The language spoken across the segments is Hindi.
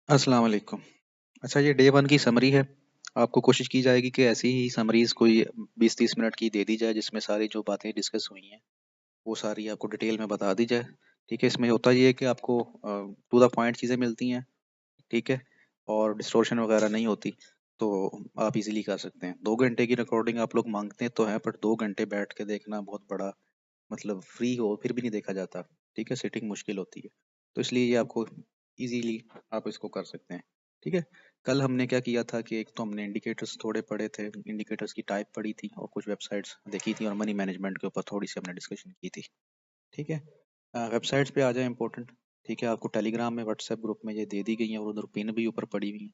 अस्सलाम वालेकुम। अच्छा, ये डे वन की समरी है। आपको कोशिश की जाएगी कि ऐसी ही समरीज कोई 20-30 मिनट की दे दी जाए जिसमें सारी जो बातें डिस्कस हुई हैं वो सारी आपको डिटेल में बता दी जाए। ठीक है, इसमें होता ये है कि आपको टू द पॉइंट चीज़ें मिलती हैं। ठीक है, और डिस्टोर्शन वगैरह नहीं होती, तो आप इजीली कर सकते हैं। 2 घंटे की रिकॉर्डिंग आप लोग मांगते तो हैं, पर 2 घंटे बैठ के देखना बहुत बड़ा, मतलब फ्री हो फिर भी नहीं देखा जाता। ठीक है, सेटिंग मुश्किल होती है, तो इसलिए ये आपको इजीली आप इसको कर सकते हैं। ठीक है, कल हमने क्या किया था कि एक तो हमने इंडिकेटर्स थोड़े पढ़े थे, इंडिकेटर्स की टाइप पढ़ी थी और कुछ वेबसाइट्स देखी थी और मनी मैनेजमेंट के ऊपर थोड़ी सी हमने डिस्कशन की थी। ठीक है, वेबसाइट्स पे आ जाए इंपॉर्टेंट। ठीक है, आपको टेलीग्राम में व्हाट्सएप ग्रुप में ये दे दी गई हैं और उधर पिन भी ऊपर पड़ी हुई है।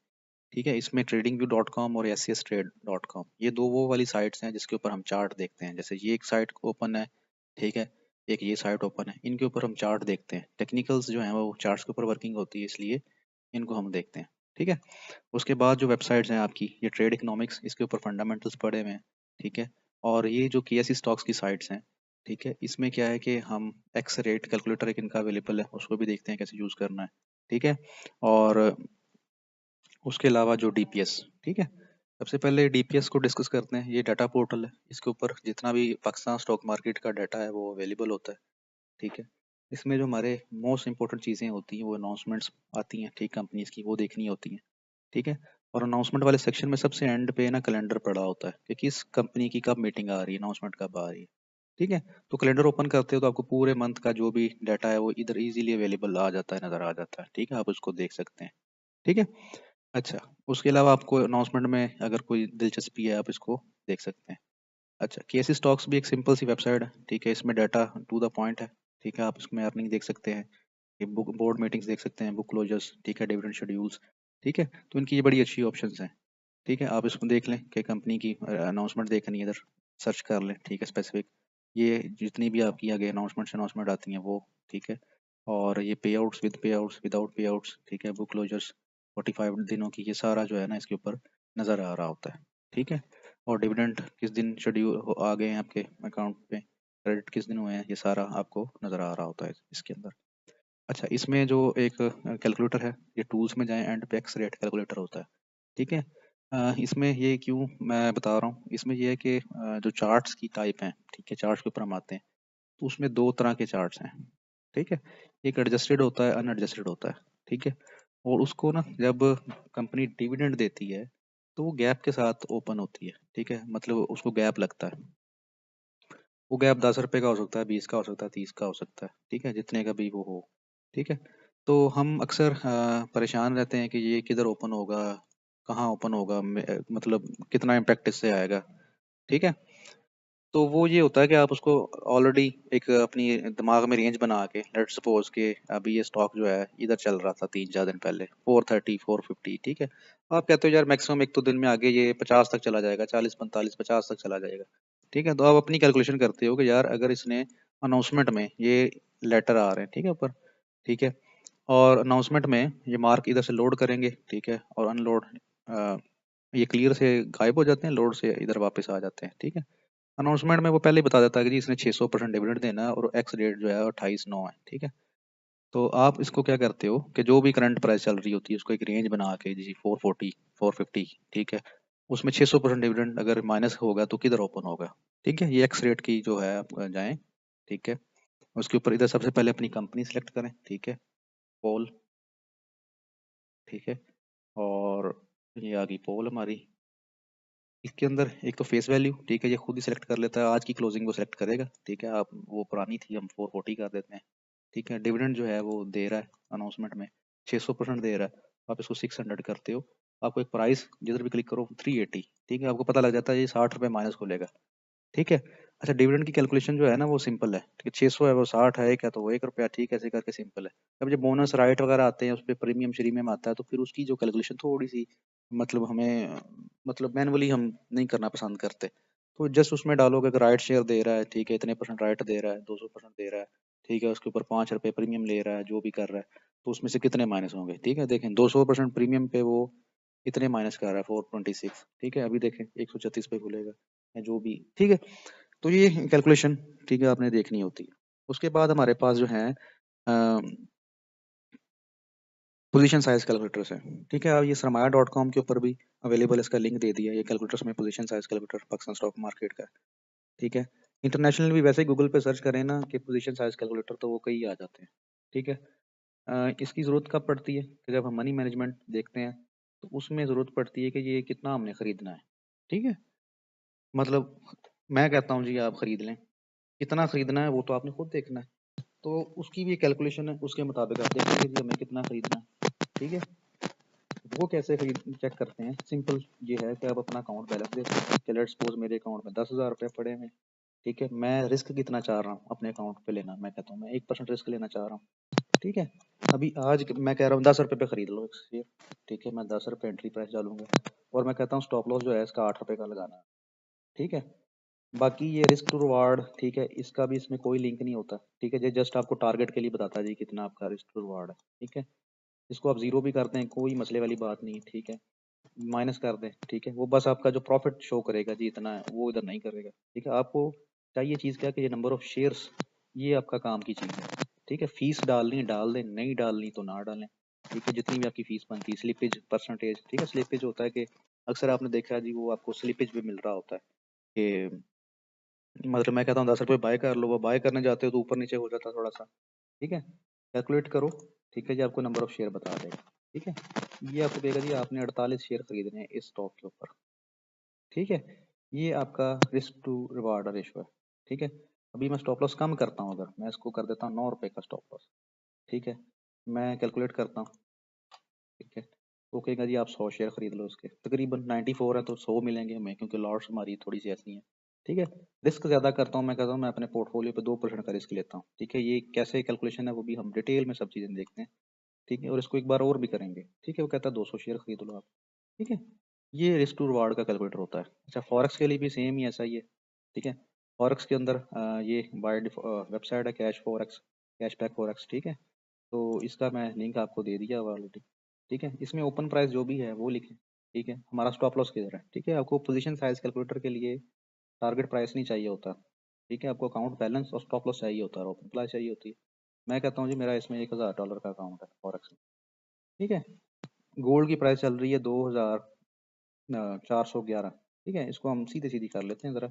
ठीक है, इसमें tradingview.com और scstrade.com ये दो वो वाली साइट्स हैं जिसके ऊपर हम चार्ट देखते हैं। जैसे ये एक साइट ओपन है, ठीक है, एक ये साइट ओपन है, इनके ऊपर हम चार्ट देखते हैं। टेक्निकल्स जो हैं वो चार्ट्स के ऊपर वर्किंग होती है, इसलिए इनको हम देखते हैं। ठीक है, उसके बाद जो वेबसाइट्स हैं आपकी, ये ट्रेड इकोनॉमिक्स, इसके ऊपर फंडामेंटल्स पढ़े हुए हैं। ठीक है, और ये जो KSE स्टॉक्स की साइट्स हैं, ठीक है, इसमें क्या है कि हम एक्स रेट कैलकुलेटर एक इनका अवेलेबल है, उसको भी देखते हैं कैसे यूज़ करना है। ठीक है, और उसके अलावा जो DPS, ठीक है, सबसे पहले DPS को डिस्कस करते हैं। ये डाटा पोर्टल है, इसके ऊपर जितना भी पाकिस्तान स्टॉक मार्केट का डाटा है वो अवेलेबल होता है। ठीक है, इसमें जो हमारे मोस्ट इंपॉर्टेंट चीज़ें होती हैं वो अनाउंसमेंट्स आती हैं, ठीक, कंपनीज की, वो देखनी होती हैं। ठीक है, और अनाउंसमेंट वाले सेक्शन में सबसे एंड पे ना कैलेंडर पड़ा होता है कि किस कंपनी की कब मीटिंग आ रही है, अनाउंसमेंट कब आ रही है। ठीक है, तो कैलेंडर ओपन करते हो तो आपको पूरे मंथ का जो भी डाटा है वो इधर इजीली अवेलेबल आ जाता है, नज़र आ जाता है। ठीक है, आप उसको देख सकते हैं। ठीक है, अच्छा, उसके अलावा आपको अनाउंसमेंट में अगर कोई दिलचस्पी है आप इसको देख सकते हैं। अच्छा, KSE स्टॉक्स भी एक सिंपल सी वेबसाइट है। ठीक है, इसमें डाटा टू द पॉइंट है। ठीक है, आप इसमें अर्निंग देख सकते हैं, ये बुक बोर्ड मीटिंग्स देख सकते हैं, बुक क्लोजर्स, ठीक है, डिविडेंड शेड्यूल्स। ठीक है, तो इनकी ये बड़ी अच्छी ऑप्शंस हैं। ठीक है, आप इसको देख लें कि कंपनी की अनाउंसमेंट देखनी है, इधर सर्च कर लें। ठीक है, स्पेसिफिक ये जितनी भी आपकी आगे अनाउंसमेंट्स अनाउंसमेंट आती हैं वो। ठीक है, और ये पे आउट्स, विद पे आउट्स, विदाउट पे आउट्स, ठीक है, बुक क्लोजर्स 45 दिनों की, ये सारा जो है ना इसके ऊपर नज़र आ रहा होता है। ठीक है, और डिविडेंड किस दिन शेड्यूल आ गए हैं आपके अकाउंट पे, क्रेडिट किस दिन हुए हैं, ये सारा आपको नज़र आ रहा होता है इसके अंदर। अच्छा, इसमें जो एक कैलकुलेटर है, ये टूल्स में जाएं, एंड पे एक्स रेट कैलकुलेटर होता है। ठीक है, इसमें ये क्यों मैं बता रहा हूँ, इसमें ये है कि जो चार्ट्स की टाइप हैं, ठीक है, चार्ट्स के ऊपर हम आते हैं तो उसमें दो तरह के चार्ट्स हैं। ठीक है, एक एडजस्टेड होता है, अनएडजस्टेड होता है। ठीक है, और उसको ना जब कंपनी डिविडेंड देती है तो वो गैप के साथ ओपन होती है। ठीक है, मतलब उसको गैप लगता है। वो गैप 10 रुपए का हो सकता है, 20 का हो सकता है, 30 का हो सकता है। ठीक है, जितने का भी वो हो। ठीक है, तो हम अक्सर परेशान रहते हैं कि ये किधर ओपन होगा, कहाँ ओपन होगा, मतलब कितना इम्पैक्ट इससे आएगा। ठीक है, तो वो ये होता है कि आप उसको ऑलरेडी एक अपनी दिमाग में रेंज बना के, लेट सपोज के अभी ये स्टॉक जो है इधर चल रहा था 3-4 दिन पहले 430 450। ठीक है, आप कहते हो यार मैक्सिमम एक दो दिन में आगे ये 50 तक चला जाएगा, 40 45 50 तक चला जाएगा। ठीक है, तो आप अपनी कैलकुलेशन करते हो कि यार अगर इसने अनाउंसमेंट में ये लेटर आ रहे हैं, ठीक है, ऊपर, ठीक है, और अनाउंसमेंट में ये मार्क इधर से लोड करेंगे, ठीक है, और अनलोड, ये क्लियर से गायब हो जाते हैं, लोड से इधर वापस आ जाते हैं। ठीक है, अनाउंसमेंट में वो पहले ही बता देता है कि जी इसने 600% डिविडेंड देना है और एक्स रेट जो है 28.9 है। ठीक है, तो आप इसको क्या करते हो कि जो भी करंट प्राइस चल रही होती है उसको एक रेंज बना के, जी 440 450, ठीक है, उसमें 600% डिविडेंड अगर माइनस होगा तो किधर ओपन होगा। ठीक है, ये एक्स रेट की जो है आप जाएं। ठीक है, उसके ऊपर इधर सबसे पहले अपनी कंपनी सेलेक्ट करें। ठीक है, पोल, ठीक है, और ये आ गई पोल हमारी। इसके अंदर एक तो फेस वैल्यू, ठीक है, ये खुद ही सेलेक्ट कर लेता है, आज की क्लोजिंग वो सेलेक्ट करेगा। ठीक है, आप वो पुरानी थी हम 440 कर देते हैं। ठीक है, डिविडेंड जो है वो दे रहा है अनाउंसमेंट में 600% दे रहा है, आप इसको 600 करते हो, आपको एक प्राइस जिधर भी क्लिक करो 380। ठीक है, आपको पता लग जाता है ये 60 रुपये माइनस खुलेगा। ठीक है, अच्छा, डिविडेंड की कैलकुलेशन जो है ना वो सिंपल है। ठीक है, 600 है वो 60 है क्या, तो वो 1 रुपया, ठीक है, ऐसे करके सिंपल है। अब जब बोनस राइट वगैरह आते हैं उस पर प्रीमियम श्रीमियम आता है तो फिर उसकी जो कैलकुलेशन थोड़ी सी, मतलब हमें, मतलब मैनुअली हम नहीं करना पसंद करते। तो जस्ट उसमें डालोगे अगर राइट शेयर दे रहा है, ठीक है, इतने परसेंट राइट दे रहा है, 200% दे रहा है, ठीक है, उसके ऊपर 5 रुपये प्रीमियम ले रहा है, जो भी कर रहा है, तो उसमें से कितने माइनस होंगे। ठीक है, देखें 200% प्रीमियम पे वो इतने माइनस कर रहा है 426। ठीक है, अभी देखें 136 पे खुलेगा या जो भी। ठीक है, तो ये कैलकुलेशन, ठीक है, आपने देखनी होती है। उसके बाद हमारे पास जो है पोजीशन साइज कैलकुलेटर से। ठीक है, अब ये सरमाया.com के ऊपर भी अवेलेबल, इसका लिंक दे दिया। ये कैलकुलेटर्स में position size calculator Pakistan stock market का। ठीक है, इंटरनेशनल भी वैसे ही गूगल पे सर्च करें ना कि पोजीशन साइज कैलकुलेटर, तो वो कई आ जाते हैं। ठीक है, इसकी ज़रूरत कब पड़ती है कि जब हम मनी मैनेजमेंट देखते हैं तो उसमें ज़रूरत पड़ती है कि ये कितना हमने ख़रीदना है। ठीक है, मतलब मैं कहता हूँ जी आप ख़रीद लें, कितना ख़रीदना है वो तो आपने खुद देखना है। तो उसकी भी कैलकुलेशन है, उसके मुताबिक आप देखेंगे जी हमें कितना ख़रीदना है। ठीक है, वो कैसे खरीद चेक करते हैं, सिंपल ये है कि आप अपना अकाउंट बैलेंस देखते हैं कि लेट्स सपोज मेरे अकाउंट में 10,000 रुपये पड़े हैं। ठीक है, मैं रिस्क कितना चाह रहा हूँ अपने अकाउंट पे लेना, मैं कहता हूँ मैं 1% रिस्क लेना चाह रहा हूँ। ठीक है, अभी आज मैं कह रहा हूँ 10 रुपये पे खरीद लो एक शेयर। ठीक है, मैं 10 रुपये एंट्री प्राइस डालूंगा और मैं कहता हूँ स्टॉप लॉस जो है इसका 8 रुपये का लगाना है। ठीक है, बाकी ये रिस्क टू रिवार्ड, ठीक है, इसका भी इसमें कोई लिंक नहीं होता। ठीक है, ये जस्ट आपको टारगेट के लिए बताता है जी कितना आपका रिस्क टू रिवार्ड है। ठीक है, इसको आप जीरो भी करते हैं कोई मसले वाली बात नहीं है। ठीक है, माइनस कर दें, ठीक है, वो बस आपका जो प्रॉफिट शो करेगा जी इतना है, वो इधर नहीं करेगा। ठीक है, आपको चाहिए चीज़ क्या कि ये नंबर ऑफ शेयर्स, ये आपका काम की चीज़ है। ठीक है, फीस डालनी डाल दें, नहीं डालनी तो ना डालें। ठीक है, जितनी भी आपकी फीस बनती है, स्लिपेज परसेंटेज। ठीक है, स्लिपेज होता है कि अक्सर आपने देखा है जी, वो आपको स्लिपेज भी मिल रहा होता है कि मतलब मैं कहता हूँ 10 रुपये बाय कर लो, वो बाय करने जाते हो तो ऊपर नीचे हो जाता है थोड़ा सा। ठीक है, कैलकुलेट करो। ठीक है जी, आपको नंबर ऑफ शेयर बता देगा। ठीक है, ये आपको कहेगा जी आपने 48 शेयर खरीदने हैं इस स्टॉक के ऊपर। ठीक है, ये आपका रिस्क टू रिवार्ड रेशो है। ठीक है, अभी मैं स्टॉप लॉस कम करता हूँ, अगर मैं इसको कर देता हूँ 9 रुपये का स्टॉप लॉस। ठीक है, मैं कैलकुलेट करता हूँ। ठीक है, वो कहेगा जी आप 100 शेयर खरीद लो उसके, तकरीबन 94 है तो 100 मिलेंगे हमें, क्योंकि लॉट्स हमारी थोड़ी सी ऐसी हैं। ठीक है, रिस्क ज़्यादा करता हूँ, मैं कहता हूँ मैं अपने पोर्टफोलियो पे 2% का रिस्क लेता हूँ। ठीक है, ये कैसे कैलकुलेशन है वो भी हम डिटेल में सब चीज़ें देखते हैं। ठीक है, और इसको एक बार और भी करेंगे। ठीक है, वो कहता है 200 शेयर खरीद लो आप। ठीक है, ये रिस्क टू रिवार्ड का कैलकुलेटर होता है। अच्छा, फॉरेक्स के लिए भी सेम ही ऐसा ही है। ठीक है, फॉरेक्स के अंदर ये बाय वेबसाइट है कैश फॉरेक्स, कैशबैक फॉरेक्स। ठीक है, तो इसका मैं लिंक आपको दे दिया ऑलरेडी। ठीक है, इसमें ओपन प्राइस जो भी है वो लिखें। ठीक है, हमारा स्टॉप लॉस किधर है। ठीक है, आपको पोजीशन साइज कैलकुलेटर के लिए टारगेट प्राइस नहीं चाहिए होता। ठीक है, आपको अकाउंट बैलेंस और स्टॉप लॉस चाहिए होता है और ओपन प्राइस चाहिए होती है। मैं कहता हूँ जी मेरा इसमें $1,000 का अकाउंट है फॉरेक्स में। ठीक है, गोल्ड की प्राइस चल रही है 2,411। ठीक है, इसको हम सीधे सीधी कर लेते हैं ज़रा।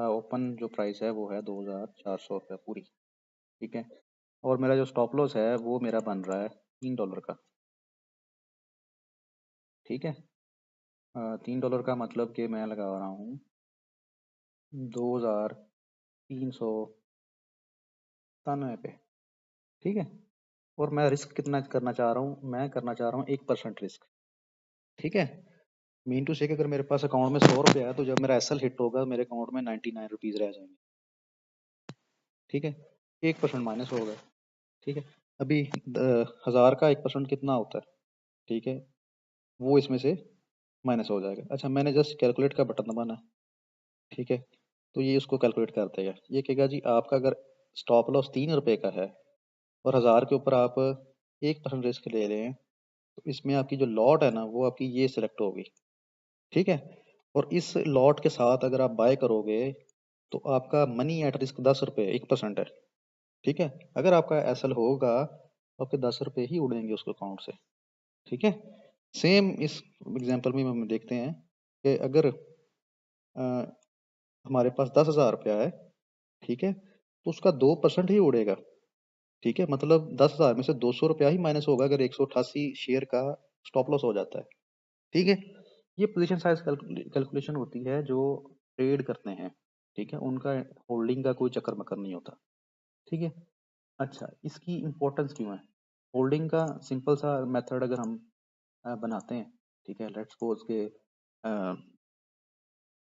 ओपन जो प्राइस है वो है 2,400 रुपये पूरी। ठीक है, और मेरा जो स्टॉप लॉस है वो मेरा बन रहा है $3 का। ठीक है, $3 का मतलब कि मैं लगा रहा हूँ 2,397 पे। ठीक है, और मैं रिस्क कितना करना चाह रहा हूँ, मैं करना चाह रहा हूँ 1% रिस्क। ठीक है, मीन टू से कि अगर मेरे पास अकाउंट में 100 रुपये है तो जब मेरा एसएल हिट होगा मेरे अकाउंट में 99 रुपीज़ रह जाएंगे। ठीक है, 1% माइनस होगा। ठीक है, अभी 1,000 का 1% कितना होता है। ठीक है, वो इसमें से माइनस हो जाएगा। अच्छा, मैंने जस्ट कैलकुलेट का बटन दबाना है। ठीक है, तो ये उसको कैलकुलेट कर देगा। ये कहेगा जी आपका अगर स्टॉप लॉस 3 रुपये का है और 1,000 के ऊपर आप 1% रिस्क ले रहे हैं, तो इसमें आपकी जो लॉट है ना वो आपकी ये सिलेक्ट होगी। ठीक है, और इस लॉट के साथ अगर आप बाय करोगे तो आपका मनी एट रिस्क 10 रुपये 1% है। ठीक है, अगर आपका एसएल होगा तो आपके 10 रुपये ही उड़ेंगे उसके अकाउंट से। ठीक है, सेम इस एग्जांपल में हम देखते हैं कि अगर अ, हमारे पास 10,000 रुपया है। ठीक है, तो उसका 2% ही उड़ेगा। ठीक है, मतलब 10,000 में से 200 रुपया ही माइनस होगा अगर 188 शेयर का स्टॉप लॉस हो जाता है। ठीक है, ये पोजीशन साइज कैलकुलेशन होती है जो ट्रेड करते हैं। ठीक है, उनका होल्डिंग का कोई चक्कर मकर नहीं होता। ठीक है, अच्छा, इसकी इम्पोर्टेंस क्यों है होल्डिंग का? सिंपल सा मेथड अगर हम बनाते हैं। ठीक है, लेट्स सपोज के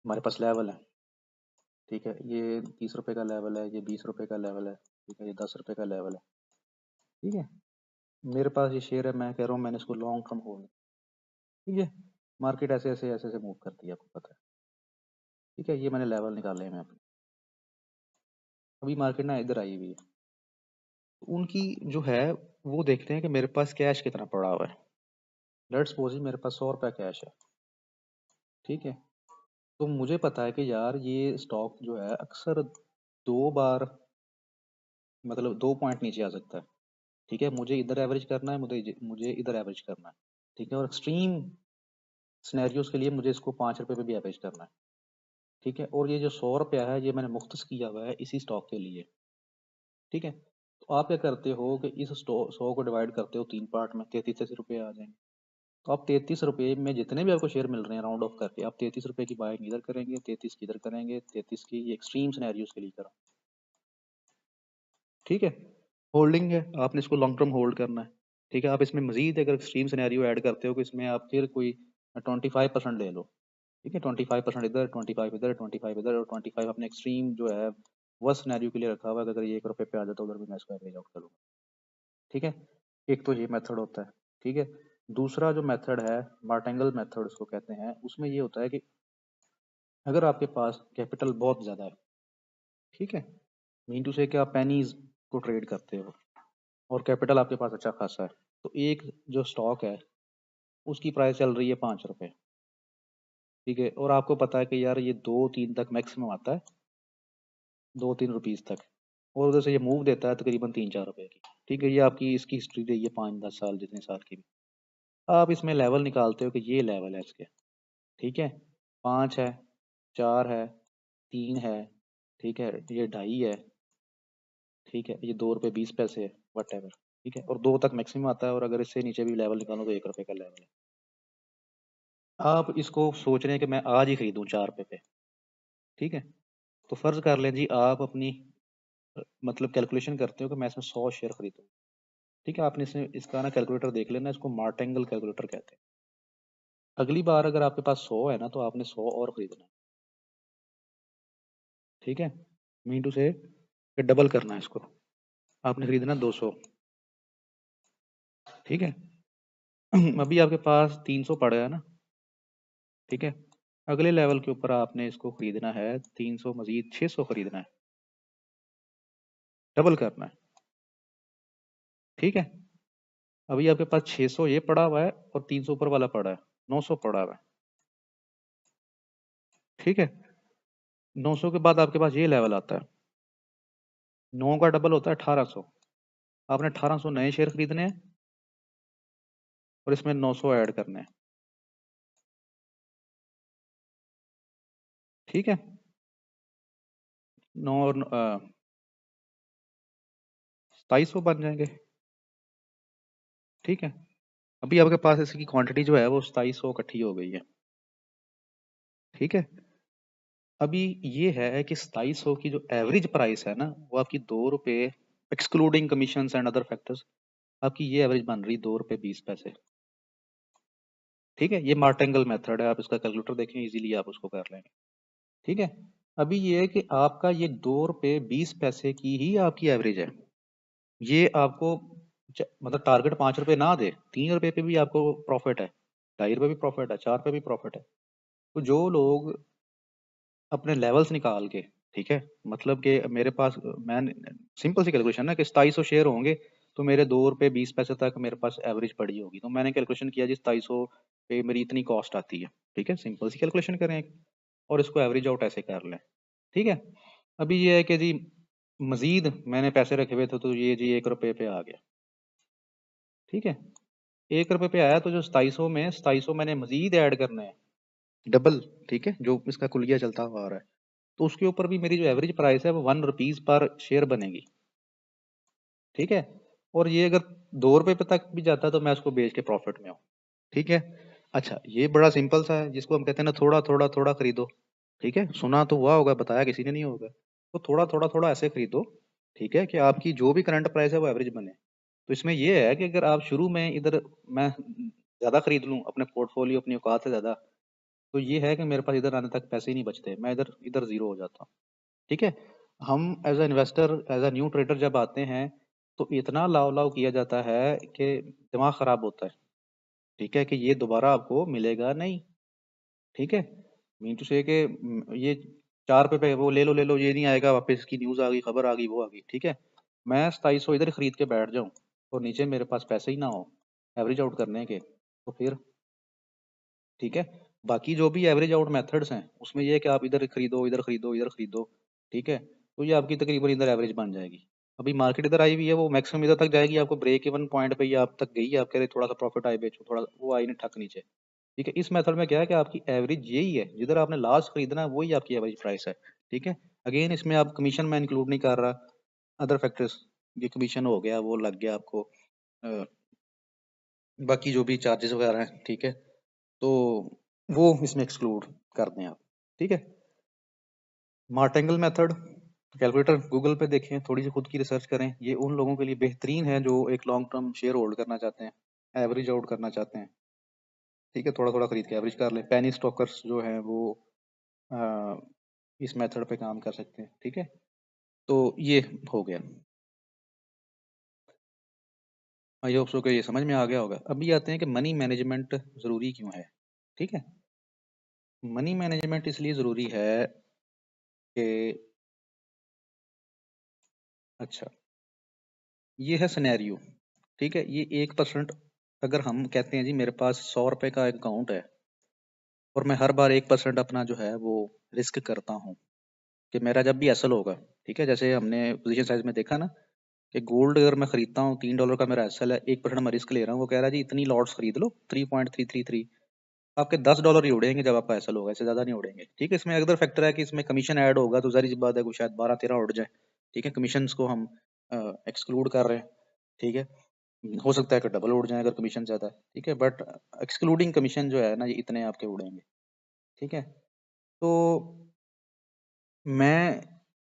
हमारे पास लेवल है। ठीक है, ये 30 रुपये का लेवल है, ये 20 रुपये का लेवल है। ठीक है, ये 10 रुपये का लेवल है। ठीक है, मेरे पास ये शेयर है, मैं कह रहा हूँ मैंने इसको लॉन्ग टर्म होल्ड। ठीक है, मार्केट ऐसे ऐसे ऐसे ऐसे मूव करती है, आपको पता है। ठीक है, ये मैंने लेवल निकाले हैं मैं अपने। अभी मार्केट ना इधर आई हुई है, तो उनकी जो है वो देखते हैं कि मेरे पास कैश कितना पड़ा हुआ है। लेट्स सपोज मेरे पास 100 रुपया कैश है। ठीक है, तो मुझे पता है कि यार ये स्टॉक जो है अक्सर 2 बार मतलब 2 पॉइंट नीचे आ सकता है। ठीक है, मुझे इधर एवरेज करना है, मुझे इधर एवरेज करना है, ठीक है, और एक्सट्रीम सिनेरियोज के लिए मुझे इसको 5 रुपये पे भी एवरेज करना है, ठीक है। और ये जो 100 रुपया है ये मैंने मुख्तस किया हुआ है इसी स्टॉक के लिए, ठीक है। तो आप क्या करते हो कि इस 100 को डिवाइड करते हो 3 पार्ट में, 33 रुपये आ जाएंगे। तो आप 33 रुपये में जितने भी आपको शेयर मिल रहे हैं राउंड ऑफ करके, आप 33 रुपये की बाइंग इधर करेंगे, 33 की इधर करेंगे, 33 की ये एक्सट्रीम सिनेरियोज के लिए करा, ठीक है। होल्डिंग है, आपने इसको लॉन्ग टर्म होल्ड करना है, ठीक है। आप इसमें मजीद अगर एक्सट्रीम सिनेरियो ऐड करते हो कि इसमें आप फिर कोई 25% ले लो, ठीक है, 25% इधर, 25 इधर, 25 इधर, और 25 अपने एक्सट्रीम जो है वह सिनेरियो के लिए रखा हुआ है कि अगर ये 1 रुपये पे आ जाता है उधर भी मैं इसको एवरेज आउट करूँगा, ठीक है। एक तो ये मेथड होता है, ठीक है। दूसरा जो मेथड है मार्टेंगल मेथड उसको कहते हैं, उसमें ये होता है कि अगर आपके पास कैपिटल बहुत ज़्यादा है, ठीक है, मीन टू से कि आप पेनीज को ट्रेड करते हो और कैपिटल आपके पास अच्छा खासा है, तो एक जो स्टॉक है उसकी प्राइस चल रही है 5 रुपये, ठीक है, और आपको पता है कि यार ये 2-3 तक मैक्सिमम आता है, 2-3 रुपीज़ तक, और उधर से ये मूव देता है तकरीबन 3-4 रुपए की, ठीक है। ये आपकी इसकी हिस्ट्री रही है 5-10 साल, जितने साल की भी। आप इसमें लेवल निकालते हो कि ये लेवल है इसके, ठीक है, 5 है, 4 है, 3 है, ठीक है, ये 2.5 है, ठीक है, ये 2 रुपये 20 पैसे है, वट एवर, ठीक है, और 2 तक मैक्सिमम आता है, और अगर इससे नीचे भी लेवल निकालो तो 1 रुपये का लेवल है। आप इसको सोच रहे हैं कि मैं आज ही खरीदूं 4 रुपये पे, ठीक है। तो फर्ज कर लें जी आप अपनी मतलब कैलकुलेशन करते हो कि मैं इसमें 100 शेयर खरीदूं, ठीक है। आपने इसका ना कैलकुलेटर देख लेना, इसको मार्टेंगल कैलकुलेटर कहते हैं। अगली बार अगर आपके पास 100 है ना तो आपने 100 और खरीदना है, ठीक है। मीन टू से डबल करना है इसको, आपने खरीदना 200, ठीक है। अभी आपके पास 300 पड़ गया ना, ठीक है। अगले लेवल के ऊपर आपने इसको खरीदना है 300 मजीद 600 खरीदना है, डबल करना है, ठीक है। अभी आपके पास 600 ये पड़ा हुआ है और 300 ऊपर वाला पड़ा है, 900 पड़ा हुआ है, ठीक है। 900 के बाद आपके पास ये लेवल आता है, 9 का डबल होता है 1800, आपने 1800 नए शेयर खरीदने हैं और इसमें 900 ऐड करने हैं, ठीक है। 9 और 2700 बन जाएंगे, ठीक है। अभी आपके पास इसकी क्वांटिटी जो है वो 2700 इकट्ठी हो गई है, ठीक है। अभी ये है कि 2700 की जो एवरेज प्राइस है ना वो आपकी 2 रुपये excluding commission and other factors, आपकी ये एवरेज बन रही 2 रुपये 20 पैसे, ठीक है। ये मार्टेंगल मेथड है, आप इसका कैलकुलेटर देखें इजीली आप उसको कर लेंगे, ठीक है। अभी ये है कि आपका ये 2 रुपये 20 पैसे की ही आपकी एवरेज है, ये आपको मतलब टारगेट 5 रुपये ना दे, 3 रुपये पे भी आपको प्रॉफिट है, 2.5 रुपये भी प्रॉफिट है, 4 रुपये भी प्रॉफिट है। तो जो लोग अपने लेवल्स निकाल के, ठीक है, मतलब कि मेरे पास मैं सिंपल सी कैलकुलेशन है कि 2700 शेयर होंगे तो मेरे 2 रुपये 20 पैसे तक मेरे पास एवरेज पड़ी होगी, तो मैंने कैलकुलेशन किया जी 2700 पे मेरी इतनी कॉस्ट आती है, ठीक है। सिंपल सी कैलकुलेशन करें और इसको एवरेज आउट ऐसे कर लें, ठीक है। अभी ये है कि जी मजीद मैंने पैसे रखे हुए थे तो ये जी 1 रुपये पे आ गया, ठीक है। 1 रुपये पे आया तो जो 2700 में 2700 मैंने मजीद ऐड करना है, डबल, ठीक है, जो इसका कुलिया चलता हुआ आ रहा है, तो उसके ऊपर भी मेरी जो एवरेज प्राइस है वो 1 रुपीज पर शेयर बनेगी, ठीक है। और ये अगर 2 रुपये पे तक भी जाता है तो मैं उसको बेच के प्रॉफिट में हूँ, ठीक है। अच्छा, ये बड़ा सिंपल सा है जिसको हम कहते हैं ना थोड़ा थोड़ा थोड़ा खरीदो, ठीक है। सुना तो हुआ होगा, बताया किसी ने नहीं होगा, तो थोड़ा थोड़ा थोड़ा ऐसे खरीदो, ठीक है, कि आपकी जो भी करंट प्राइस है वो एवरेज बने। तो इसमें ये है कि अगर आप शुरू में इधर मैं ज्यादा खरीद लूं अपने पोर्टफोलियो अपनी औकात से ज्यादा, तो ये है कि मेरे पास इधर आने तक पैसे ही नहीं बचते, मैं इधर इधर जीरो हो जाता हूँ, ठीक है। हम as a investor as a new trader जब आते हैं तो इतना लाव लाव किया जाता है कि दिमाग खराब होता है, ठीक है, कि ये दोबारा आपको मिलेगा नहीं, ठीक है। मीन टू से कि ये 4 रुपये पे वो ले लो ये नहीं आएगा वापस, इसकी न्यूज आ गई, खबर आ गई, वो आ गई, ठीक है। मैं 2700 इधर खरीद के बैठ जाऊं और नीचे मेरे पास पैसे ही ना हो एवरेज आउट करने के, तो फिर, ठीक है। बाकी जो भी एवरेज आउट मेथड्स हैं उसमें ये है कि आप इधर खरीदो इधर खरीदो इधर खरीदो, ठीक है, तो ये आपकी तकरीबन इधर एवरेज बन जाएगी। अभी मार्केट इधर आई हुई है, वो मैक्सिमम इधर तक जाएगी, आपको ब्रेक इवन पॉइंट पे ही आप तक गई, आप कह रहे थोड़ा सा प्रॉफिट आए बेचो, थोड़ा वो आई नहीं ठक नीचे। ठीक है, इस मेथड में क्या है कि आपकी एवरेज यही है, जिधर आपने लास्ट खरीदना है वही आपकी एवरेज प्राइस है। ठीक है, अगेन इसमें आप कमीशन मैं इंक्लूड नहीं कर रहा, अदर फैक्टर्स, ये कमीशन हो गया, वो लग गया आपको, बाकी जो भी चार्जेस वगैरह हैं, ठीक है, तो वो इसमें एक्सक्लूड कर दें आप। ठीक है, मार्टेंगल मेथड कैलकुलेटर गूगल पे देखें, थोड़ी सी खुद की रिसर्च करें, ये उन लोगों के लिए बेहतरीन है जो एक लॉन्ग टर्म शेयर होल्ड करना चाहते हैं, एवरेज आउट करना चाहते हैं। ठीक है, थोड़ा थोड़ा खरीद के एवरेज कर लें। पेनी स्टॉकर्स जो हैं वो आ, इस मेथड पे काम कर सकते हैं। ठीक है, तो ये हो गया, आई होप सो कि ये समझ में आ गया होगा। अभी आते हैं कि मनी मैनेजमेंट ज़रूरी क्यों है। ठीक है, मनी मैनेजमेंट इसलिए ज़रूरी है कि, अच्छा, ये है सिनेरियो। ठीक है, ये 1%, अगर हम कहते हैं जी मेरे पास 100 रुपए का अकाउंट है और मैं हर बार 1% अपना जो है वो रिस्क करता हूँ कि मेरा जब भी एसएल होगा, ठीक है, जैसे हमने पोजीशन साइज में देखा ना कि गोल्ड अगर मैं खरीदता हूँ, $3 का मेरा एसएल है, 1% मैं रिस्क ले रहा हूँ, वो कह रहा है जी इतनी लॉट्स खरीद लो, 3.333, आपके $10 ही उड़ेंगे जब आपका एसएल होगा, इससे ज्यादा नहीं उड़ेंगे। ठीक है, इसमें अदर फैक्टर है कि इसमें कमीशन ऐड होगा, तो जाहिर सी बात है कि शायद 12-13 उड़ जाए। ठीक है, कमीशन को हम एक्सक्लूड कर रहे हैं। ठीक है, हो सकता है कि डबल उड़ जाए अगर कमीशन ज्यादा है। ठीक है, बट एक्सक्लूडिंग कमीशन जो है ना, ये इतने आपके उड़ेंगे। ठीक है, तो मैं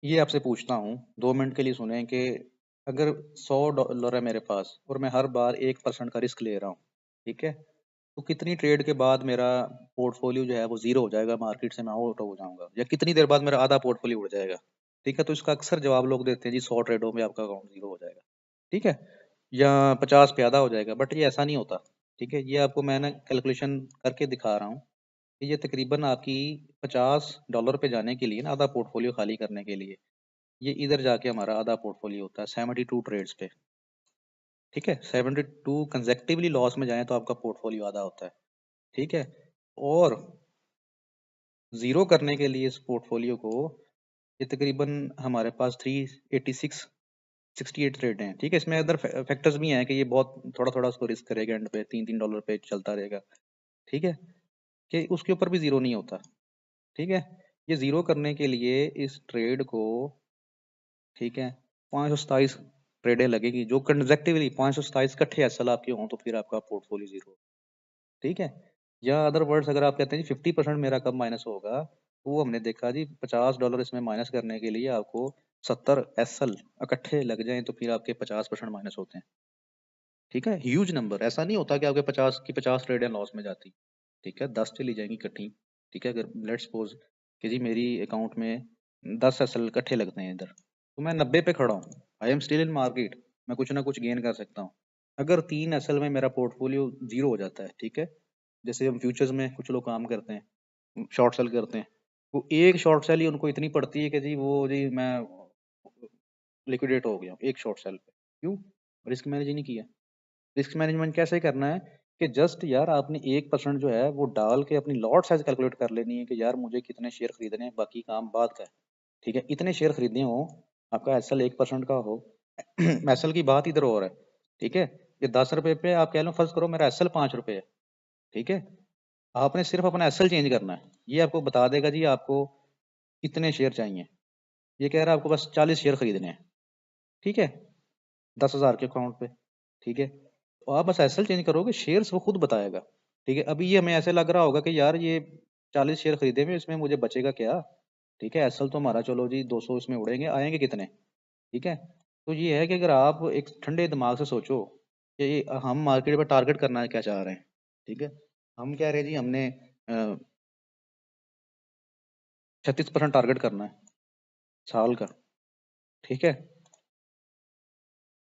ये आपसे पूछता हूँ, 2 मिनट के लिए सुने, कि अगर $100 है मेरे पास और मैं हर बार 1% का रिस्क ले रहा हूँ, ठीक है, तो कितनी ट्रेड के बाद मेरा पोर्टफोलियो जो है वो जीरो हो जाएगा, मार्केट से मैं आउट हो जाऊंगा, या कितनी देर बाद मेरा आधा पोर्टफोलियो उड़ जाएगा। ठीक है, तो इसका अक्सर जवाब लोग देते हैं जी 100 ट्रेडों में आपका अकाउंट जीरो हो जाएगा। ठीक है, या 50 पे आधा हो जाएगा, बट ये ऐसा नहीं होता। ठीक है, ये आपको मैंने कैलकुलेशन करके दिखा रहा हूँ कि ये तकरीबन आपकी $50 पे जाने के लिए ना, आधा पोर्टफोलियो खाली करने के लिए, ये इधर जाके हमारा आधा पोर्टफोलियो होता है 72 ट्रेड्स पे। ठीक है, 72 कंजेक्टिवली लॉस में जाए तो आपका पोर्टफोलियो आधा होता है। ठीक है, और जीरो करने के लिए इस पोर्टफोलियो को, ये तकरीबन हमारे पास 386 68 ट्रेड हैं। ठीक है, इसमें अदर फैक्टर्स भी हैं कि ये बहुत थोड़ा थोड़ा उसको रिस्क करेगा, एंड पे $3-3 पे चलता रहेगा। ठीक है, कि उसके ऊपर भी जीरो नहीं होता। ठीक है, ये जीरो करने के लिए इस ट्रेड को, ठीक है, 527 ट्रेडें लगेगी, जो कंजेक्टिवली 527 इकट्ठे एसएल आपके हों, तो फिर आपका पोर्टफोलियो जीरो। ठीक है, या अदर वर्ड्स अगर आप कहते हैं जी 50% मेरा कब माइनस होगा, तो वो हमने देखा जी $50 इसमें माइनस करने के लिए आपको 70 एसएल इकट्ठे लग जाएं, तो फिर आपके 50% माइनस होते हैं। ठीक है, ह्यूज नंबर, ऐसा नहीं होता कि आपके 50 की 50 ट्रेडें लॉस में जाती। ठीक है, 10 चली जाएंगी इकट्ठी। ठीक है, अगर लेट्स सपोज कि जी मेरी अकाउंट में 10 एसएल इकट्ठे लगते हैं इधर, तो मैं 90 पे खड़ा हूँ, I am still in market, मैं कुछ ना कुछ गेन कर सकता हूँ। अगर 3 एसएल में मेरा पोर्टफोलियो जीरो हो जाता है, ठीक है, जैसे हम फ्यूचर्स में कुछ लोग काम करते हैं, शॉर्ट सेल करते हैं, वो एक शॉर्ट सेल ही उनको इतनी पड़ती है कि जी वो जी मैं लिक्विडेट हो गया हूँ एक शॉर्ट सेल पे। क्यों? रिस्क मैनेज ही नहीं किया। रिस्क मैनेजमेंट कैसे करना है कि जस्ट यार आपने 1% जो है वो डाल के अपनी लॉट साइज कैलकुलेट कर लेनी है कि यार मुझे कितने शेयर खरीदने हैं, बाकी काम बाद का है। ठीक है, इतने शेयर खरीदने हो, आपका एसएल 1% का हो, एसएल की बात इधर हो रहा है। ठीक है, ये 10 रुपए पे आप कह लो, फर्ज करो मेरा एसएल 5 रुपए है। ठीक है, आपने सिर्फ अपना एसएल चेंज करना है, ये आपको बता देगा जी आपको कितने शेयर चाहिए। ये कह रहा है आपको बस 40 शेयर खरीदने हैं। ठीक है, 10,000 के अकाउंट पे। ठीक है, तो आप बस एसएल चेंज करोगे, शेयर्स वो खुद बताएगा। ठीक है, अभी ये हमें ऐसे लग रहा होगा कि यार ये 40 शेयर खरीदे हुए, इसमें मुझे बचेगा क्या। ठीक है, एसएल तो हमारा चलो जी 200 इसमें उड़ेंगे, आएंगे कितने। ठीक है, तो ये है कि अगर आप एक ठंडे दिमाग से सोचो कि हम मार्केट में टारगेट करना क्या चाह रहे हैं। ठीक है, हम कह रहे हैं जी हमने 36% टारगेट करना है साल का। ठीक है,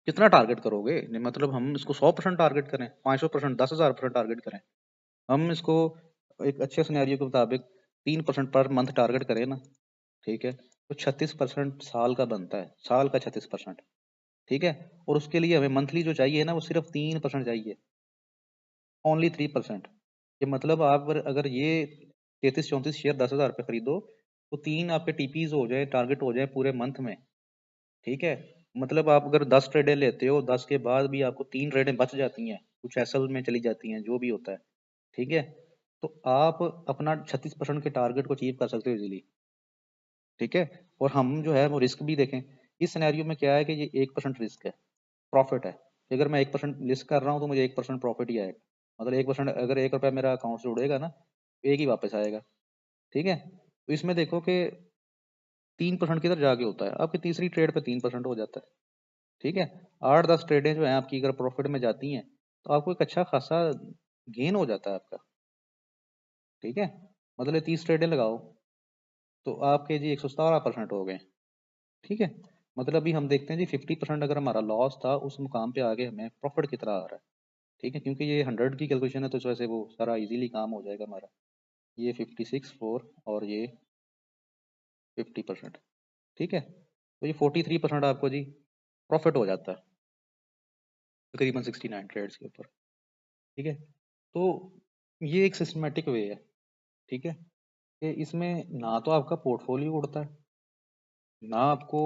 कितना टारगेट करोगे, नहीं मतलब हम इसको 100% टारगेट करें, 500%, 10,000% टारगेट करें, हम इसको एक अच्छे सिनेरियो के मुताबिक 3% पर मंथ टारगेट करें ना। ठीक है, तो 36% साल का बनता है, साल का 36%। ठीक है, और उसके लिए हमें मंथली जो चाहिए ना, वो सिर्फ 3% चाहिए, ओनली 3%। ये मतलब आप अगर ये 33-34 शेयर 10,000 पे खरीदो, तो 3 आपके टीपीज हो जाए, टारगेट हो जाए पूरे मंथ में। ठीक है, मतलब आप अगर 10 ट्रेडें लेते हो, 10 के बाद भी आपको 3 ट्रेडें बच जाती हैं, कुछ एसएल में चली जाती हैं, जो भी होता है, ठीक है, तो आप अपना 36% के टारगेट को अचीव कर सकते हो इजीली, ठीक है। और हम जो है वो रिस्क भी देखें, इस सिनेरियो में क्या है कि ये 1% रिस्क है, प्रॉफिट है कि अगर मैं 1% रिस्क कर रहा हूँ तो मुझे 1% प्रॉफिट ही आएगा। मतलब 1%, अगर 1 रुपया मेरा अकाउंट से उड़ेगा ना, एक ही वापस आएगा, ठीक है। तो इसमें देखो कि 3% किधर जाके होता है, आपकी तीसरी ट्रेड पे 3% हो जाता है, ठीक है। 8-10 ट्रेडें जो है आपकी अगर प्रॉफिट में जाती हैं तो आपको एक अच्छा खासा गेन हो जाता है आपका, ठीक है। मतलब 30 ट्रेडें लगाओ तो आपके जी 117% हो गए, ठीक है। मतलब अभी हम देखते हैं जी 50% अगर हमारा लॉस था, उस मुकाम पे आगे हमें प्रॉफिट कितना आ रहा है, ठीक है, क्योंकि ये 100 की कैलकुलेशन है तो इस वजह से वो सारा इजीली काम हो जाएगा हमारा। ये 56 4 और ये 50%, ठीक है, तो ये 43% आपको जी प्रॉफिट हो जाता है तकरीबन 69 ट्रेड्स के ऊपर, ठीक है। तो ये एक सिस्टमेटिक वे है, ठीक है, कि इसमें ना तो आपका पोर्टफोलियो उड़ता है, ना आपको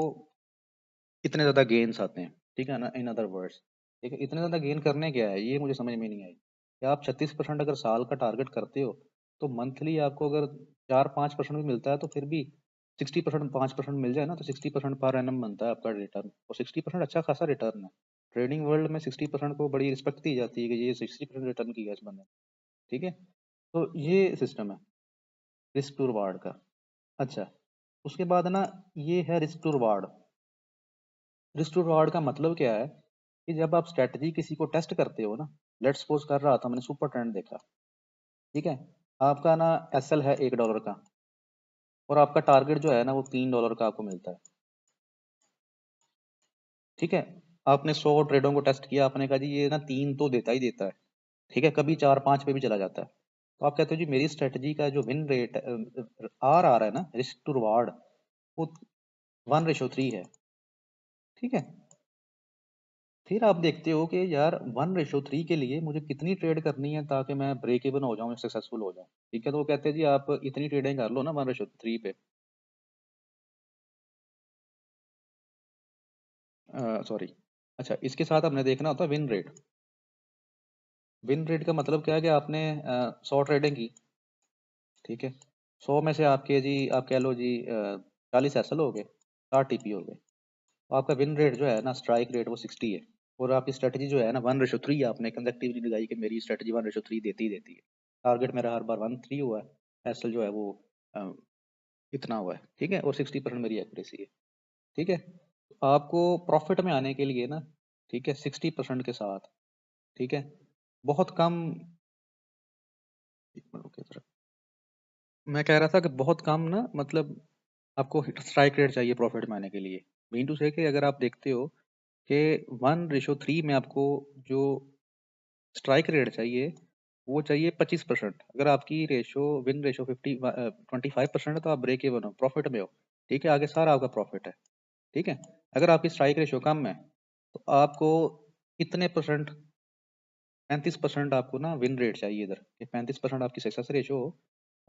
इतने ज़्यादा गेन्स आते हैं, ठीक है ना, इन अदर वर्ड्स, ठीक है। इतने ज़्यादा गेन करने क्या है, ये मुझे समझ में नहीं आई कि आप 36% अगर साल का टारगेट करते हो तो मंथली आपको अगर 4-5% भी मिलता है तो फिर भी 60%, 5% मिल जाए ना तो 60% पर एनम बनता है आपका रिटर्न, और 60% अच्छा खासा रिटर्न है। ट्रेडिंग वर्ल्ड में 60% को बड़ी रिस्पेक्ट दी जाती है कि ये 60% रिटर्न किया इस बंदे ने, ठीक है। तो ये सिस्टम है रिस्क टू रिवार्ड का। अच्छा, उसके बाद ना ये है risk to reward. Risk to reward का मतलब क्या है कि जब आप स्ट्रेटजी किसी को टेस्ट करते हो ना, लेट्स सपोज कर रहा था मैंने सुपर ट्रेंड देखा, ठीक है, आपका ना एसएल है $1 का और आपका टारगेट जो है ना वो $3 का आपको मिलता है, ठीक है। आपने 100 ट्रेडों को टेस्ट किया, आपने कहा जी ये ना 3 तो देता ही देता है, ठीक है, कभी 4-5 पे भी चला जाता है, तो आप कहते हो जी मेरी स्ट्रेटजी का जो विन रेट आर आ रहा है ना, रिस्क टू रिवार्ड, वो 1:3 है, ठीक है। फिर आप देखते हो कि यार 1:3 के लिए मुझे कितनी ट्रेड करनी है ताकि मैं ब्रेक इवन हो जाऊं, सक्सेसफुल हो जाऊं, ठीक है। तो वो कहते हैं जी आप इतनी ट्रेडिंग कर लो ना 1:3 पे, सॉरी, अच्छा, इसके साथ हमने देखना होता है विन रेट। विन रेट का मतलब क्या है कि आपने 100 ट्रेडिंग की, ठीक है, 100 में से आपके जी आप कह लो जी 40 एसएल हो गए, 60 टीपी हो गए, तो आपका विन रेट जो है ना, स्ट्राइक रेट वो 60 है। और आपकी स्ट्रेटजी जो है ना 1:3, आपने कंसेक्टिवली लगाई कि मेरी स्ट्रेटजी 1:3 देती ही देती है, टारगेट मेरा हर बार 1:3 हुआ है, एसएल जो है वो अ, इतना हुआ है, ठीक है, और 60% मेरी एक्यूरेसी है, ठीक है। तो आपको प्रॉफिट में आने के लिए ना, ठीक है, 60% के साथ, ठीक है, बहुत कम, एक मिनट रुकिए जरा। मैं कह रहा था कि बहुत कम ना, मतलब आपको स्ट्राइक रेट चाहिए प्रॉफिट में आने के लिए, मीन टू से कि अगर आप देखते हो कि 1:3 में आपको जो स्ट्राइक रेट चाहिए वो चाहिए 25%। अगर आपकी रेशो विन रेशो 25% है तो आप ब्रेक इवन हो, प्रॉफिट में हो, ठीक है, आगे सारा आपका प्रॉफिट है, ठीक है। अगर आपकी स्ट्राइक रेशो कम है तो आपको कितने परसेंट, 35% आपको ना विन रेट चाहिए इधर, कि 35% आपकी सक्सेस रेशो हो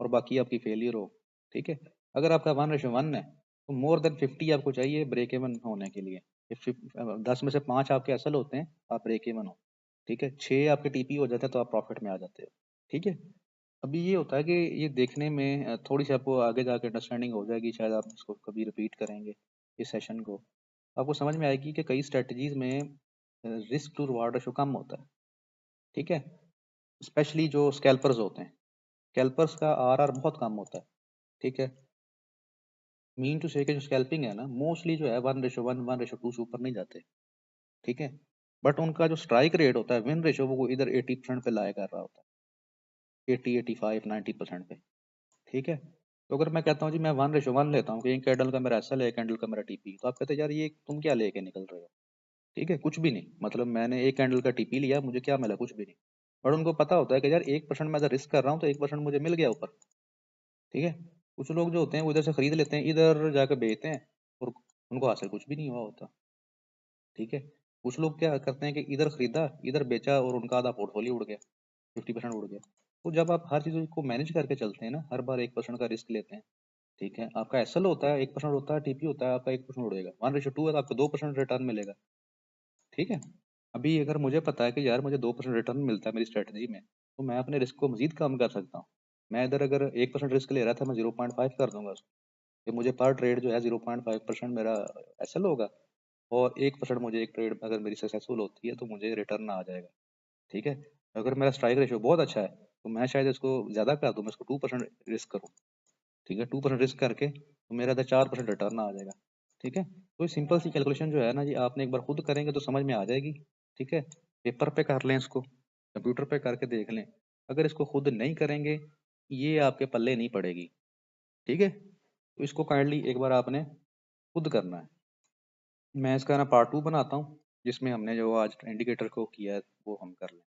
और बाकी आपकी फेलियर हो, ठीक है। अगर आपका 1:1 है तो मोर देन 50 आपको चाहिए ब्रेक इवन होने के लिए। 10 में से 5 आपके असल होते हैं, आप ब्रेक इवन हो, ठीक है, 6 आपके टीपी हो जाते हैं तो आप प्रॉफिट में आ जाते हो, ठीक है। अभी ये होता है कि ये देखने में थोड़ी सी आपको आगे जाके अंडरस्टैंडिंग हो जाएगी, शायद आप इसको कभी रिपीट करेंगे इस सेशन को, आपको समझ में आएगी कि कई स्ट्रेटजीज में रिस्क टू रिवार्ड रेशो कम होता है, ठीक है। स्पेशली जो स्कैल्पर्स होते हैं, स्कैल्पर्स का आरआर बहुत कम होता है, ठीक है। मीन टू से कि जो स्कैल्पिंग है ना, मोस्टली जो है 1:1 1:2 से ऊपर नहीं जाते, ठीक है। बट उनका जो स्ट्राइक रेट होता है, विन रेशो, वो इधर 80% पे लाया कर रहा होता है, 80 85 90% पे, ठीक है। तो अगर मैं कहता हूँ जी मैं 1:1 लेता हूँ कि एक कैंडल का मेरा एसएल है, एक कैंडल का मेरा टीपी, तो आप कहते हैं यार ये तुम क्या लेके निकल रहे हो, ठीक है, कुछ भी नहीं, मतलब मैंने एक कैंडल का टीपी लिया, मुझे क्या मिला, कुछ भी नहीं। बट उनको पता होता है कि यार 1% मैं अगर रिस्क कर रहा हूँ तो 1% मुझे मिल गया ऊपर, ठीक है। कुछ लोग जो होते हैं वो इधर से खरीद लेते हैं, इधर जाकर बेचते हैं और उनको हासिल कुछ भी नहीं हुआ होता, ठीक है। कुछ लोग क्या करते हैं कि इधर खरीदा, इधर बेचा और उनका आधा पोर्टफोलियो उड़ गया, 50% उड़ गया। तो जब आप हर चीज़ को मैनेज करके चलते हैं ना, हर बार 1% का रिस्क लेते हैं, ठीक है, आपका एसएल होता है 1% होता है, टीपी होता है आपका 1% उड़ेगा, 1:2 है तो आपको 2% रिटर्न मिलेगा। ठीक है, अभी अगर मुझे पता है कि यार मुझे 2% रिटर्न मिलता है मेरी स्ट्रेटजी में, तो मैं अपने रिस्क को मजीद कम कर सकता हूँ। मैं इधर अगर 1% रिस्क ले रहा था, मैं 0.5 कर दूंगा उसको, कि मुझे पर ट्रेड जो है 0.5% मेरा एसएल होगा, और 1% मुझे एक ट्रेड अगर मेरी सक्सेसफुल होती है तो मुझे रिटर्न आ जाएगा। ठीक है, अगर मेरा स्ट्राइक रेशियो बहुत अच्छा है तो मैं शायद इसको ज्यादा कर दूं, मैं इसको 2% रिस्क करूँ। ठीक है, 2% रिस्क करके तो मेरा तो 4% रिटर्न आ जाएगा। ठीक है, तो ये सिंपल सी कैलकुलेशन जो है ना जी, आपने एक बार खुद करेंगे तो समझ में आ जाएगी। ठीक है, पेपर पे कर लें इसको, कंप्यूटर पे करके देख लें, अगर इसको खुद नहीं करेंगे ये आपके पल्ले नहीं पड़ेगी। ठीक है, तो इसको काइंडली एक बार आपने खुद करना है। मैं इसका ना पार्ट 2 बनाता हूँ, जिसमें हमने जो आज इंडिकेटर को किया है वो हम कर लें।